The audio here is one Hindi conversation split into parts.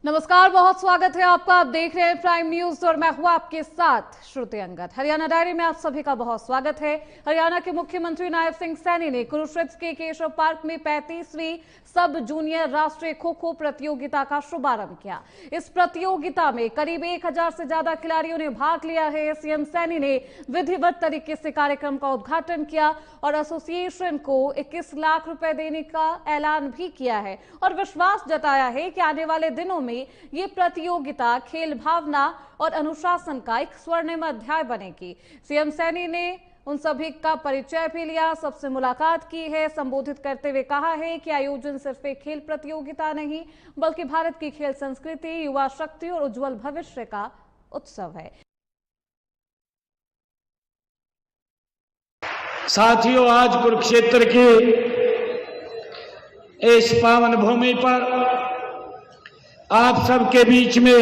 नमस्कार, बहुत स्वागत है आपका। आप देख रहे हैं प्राइम न्यूज और मैं हूं आपके साथ श्रुति अंगद। हरियाणा डायरी में आप सभी का बहुत स्वागत है। हरियाणा के मुख्यमंत्री नायब सिंह सैनी ने कुरुक्षेत्र के केशव पार्क में 35वीं सब जूनियर राष्ट्रीय खो खो प्रतियोगिता का शुभारंभ किया। इस प्रतियोगिता में करीब 1000 से ज्यादा खिलाड़ियों ने भाग लिया है। सीएम सैनी ने विधिवत तरीके से कार्यक्रम का उद्घाटन किया और एसोसिएशन को 21 लाख रुपए देने का ऐलान भी किया है और विश्वास जताया है कि आने वाले दिनों में ये प्रतियोगिता खेल भावना और अनुशासन का एक स्वर्णिम अध्याय बनेगी। सीएम सैनी ने उन सभी का परिचय भी लिया, सबसे मुलाकात की है। संबोधित करते हुए कहा है कि आयोजन सिर्फ एक खेल प्रतियोगिता नहीं बल्कि भारत की खेल संस्कृति, युवा शक्ति और उज्जवल भविष्य का उत्सव है। साथियों, आज कुरुक्षेत्र की इस पावन भूमि पर आप सबके बीच में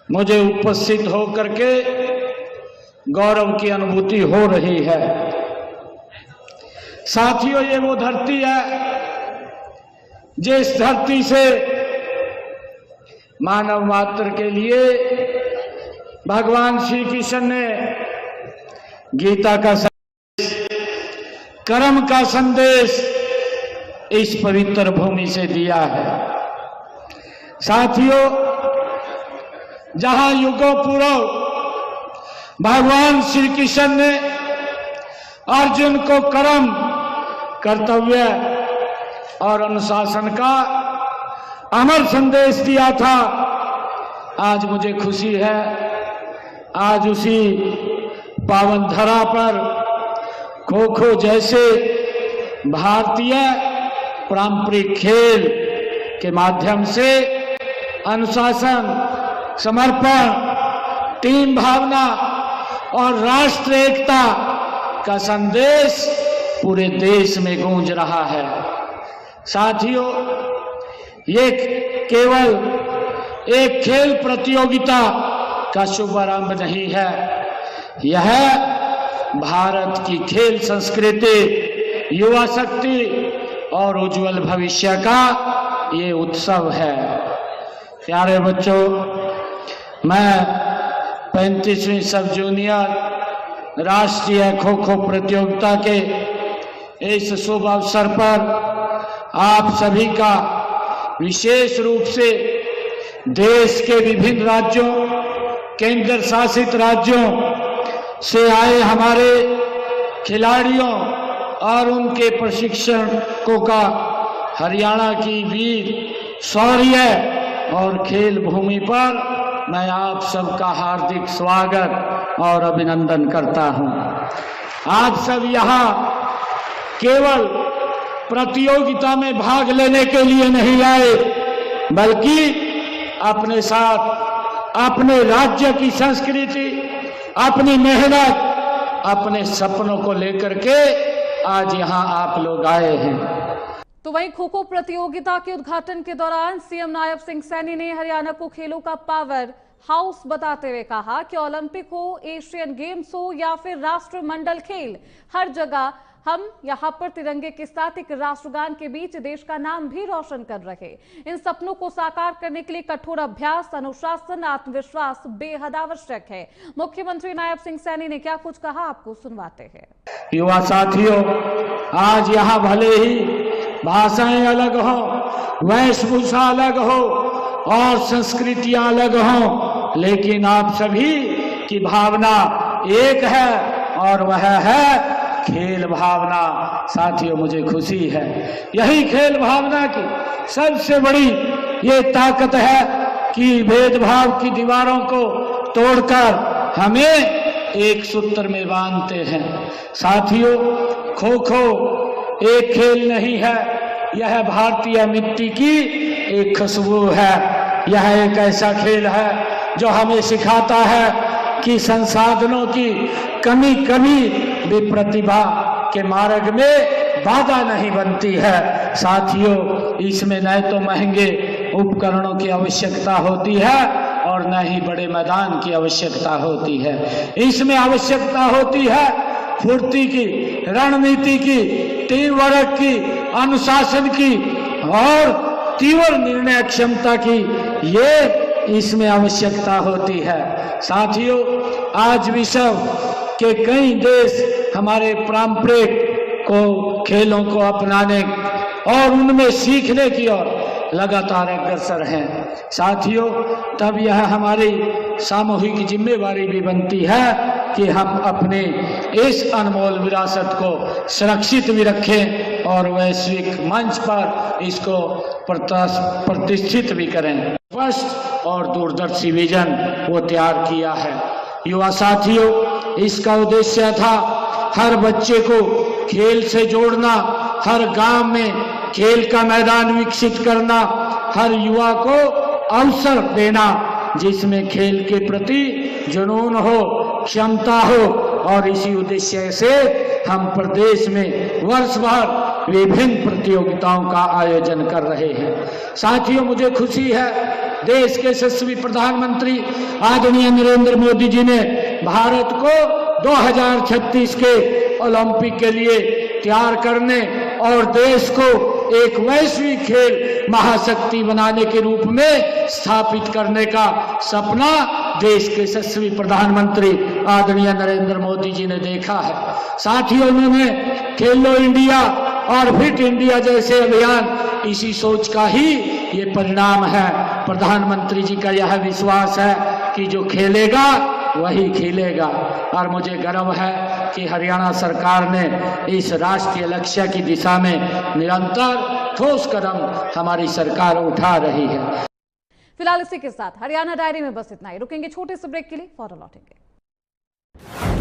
मुझे उपस्थित होकर के गौरव की अनुभूति हो रही है। साथियों, ये वो धरती है जिस धरती से मानव मात्र के लिए भगवान श्री कृष्ण ने गीता का संदेश, कर्म का संदेश इस पवित्र भूमि से दिया है। साथियों, जहां युगों पूर्व भगवान श्री कृष्ण ने अर्जुन को कर्म, कर्तव्य और अनुशासन का अमर संदेश दिया था, आज मुझे खुशी है, आज उसी पावन धरा पर खो खो जैसे भारतीय पारंपरिक खेल के माध्यम से अनुशासन, समर्पण, टीम भावना और राष्ट्र एकता का संदेश पूरे देश में गूंज रहा है। साथियों, ये केवल एक खेल प्रतियोगिता का शुभारंभ नहीं है, यह भारत की खेल संस्कृति, युवा शक्ति और उज्जवल भविष्य का ये उत्सव है। प्यारे बच्चों, मैं 35वीं सब जूनियर राष्ट्रीय खो खो प्रतियोगिता के इस शुभ अवसर पर आप सभी का विशेष रूप से देश के विभिन्न राज्यों, केंद्र शासित राज्यों से आए हमारे खिलाड़ियों और उनके प्रशिक्षकों का हरियाणा की वीर शौर्य और खेल भूमि पर मैं आप सबका हार्दिक स्वागत और अभिनंदन करता हूं। आप सब यहाँ केवल प्रतियोगिता में भाग लेने के लिए नहीं आए, बल्कि अपने साथ अपने राज्य की संस्कृति, अपनी मेहनत, अपने सपनों को लेकर के आज यहाँ आप लोग आए हैं। तो वहीं खो खो प्रतियोगिता के उद्घाटन के दौरान सीएम नायब सिंह सैनी ने हरियाणा को खेलों का पावर हाउस बताते हुए कहा कि ओलंपिक हो, एशियन गेम्स हो या फिर राष्ट्रमंडल खेल, हर जगह हम यहाँ पर तिरंगे के साथ एक राष्ट्रगान के बीच देश का नाम भी रोशन कर रहे। इन सपनों को साकार करने के लिए कठोर अभ्यास, अनुशासन, आत्मविश्वास बेहद आवश्यक है। मुख्यमंत्री नायब सिंह सैनी ने क्या कुछ कहा, आपको सुनवाते हैं। युवा साथियों, आज यहाँ भले ही भाषाएं अलग हो, वेशभूषा अलग हो और संस्कृतियां अलग हो, लेकिन आप सभी की भावना एक है और वह है खेल भावना। साथियों, मुझे खुशी है, यही खेल भावना की सबसे बड़ी ये ताकत है कि भेदभाव की दीवारों को तोड़कर हमें एक सूत्र में बांधते हैं। साथियों, खो खो एक खेल नहीं है, यह भारतीय मिट्टी की एक खुशबू है। यह एक ऐसा खेल है जो हमें सिखाता है कि संसाधनों की कमी कभी भी प्रतिभा के मार्ग में बाधा नहीं बनती है। साथियों, इसमें न तो महंगे उपकरणों की आवश्यकता होती है और न ही बड़े मैदान की आवश्यकता होती है। इसमें आवश्यकता होती है फुर्ती की, रणनीति की, टीम वर्क की, अनुशासन की और तीव्र निर्णय क्षमता की ये इसमें आवश्यकता होती है। साथियों, आज विश्व के कई देश हमारे पारंपरिक खेलों को अपनाने और उनमें सीखने की ओर लगातार अग्रसर हैं। साथियों, तब यह हमारी सामूहिक जिम्मेवारी भी बनती है कि हम अपने इस अनमोल विरासत को सुरक्षित भी रखें और वैश्विक मंच पर इसको प्रतिष्ठित भी करें। स्पष्ट और दूरदर्शी विजन वो तैयार किया है। युवा साथियों, इसका उद्देश्य था हर बच्चे को खेल से जोड़ना, हर गांव में खेल का मैदान विकसित करना, हर युवा को अवसर देना जिसमें खेल के प्रति जुनून हो, क्षमता हो। और इसी उद्देश्य से हम प्रदेश में वर्ष भर विभिन्न प्रतियोगिताओं का आयोजन कर रहे हैं। साथियों, मुझे खुशी है देश के यशस्वी प्रधानमंत्री आदरणीय नरेंद्र मोदी जी ने भारत को 2036 के ओलंपिक के लिए तैयार करने और देश को एक वैश्विक खेल महाशक्ति बनाने के रूप में स्थापित करने का सपना देश के यशस्वी प्रधानमंत्री आदरणीय नरेंद्र मोदी जी ने देखा है। साथियों, उन्होंने खेलो इंडिया और फिट इंडिया जैसे अभियान इसी सोच का ही ये परिणाम है। प्रधानमंत्री जी का यह विश्वास है कि जो खेलेगा वही खिलेगा। और मुझे गर्व है कि हरियाणा सरकार ने इस राष्ट्रीय लक्ष्य की दिशा में निरंतर ठोस कदम हमारी सरकार उठा रही है। फिलहाल इसी के साथ हरियाणा डायरी में बस इतना ही। रुकेंगे छोटे से ब्रेक के लिए, फौरन लौटेंगे।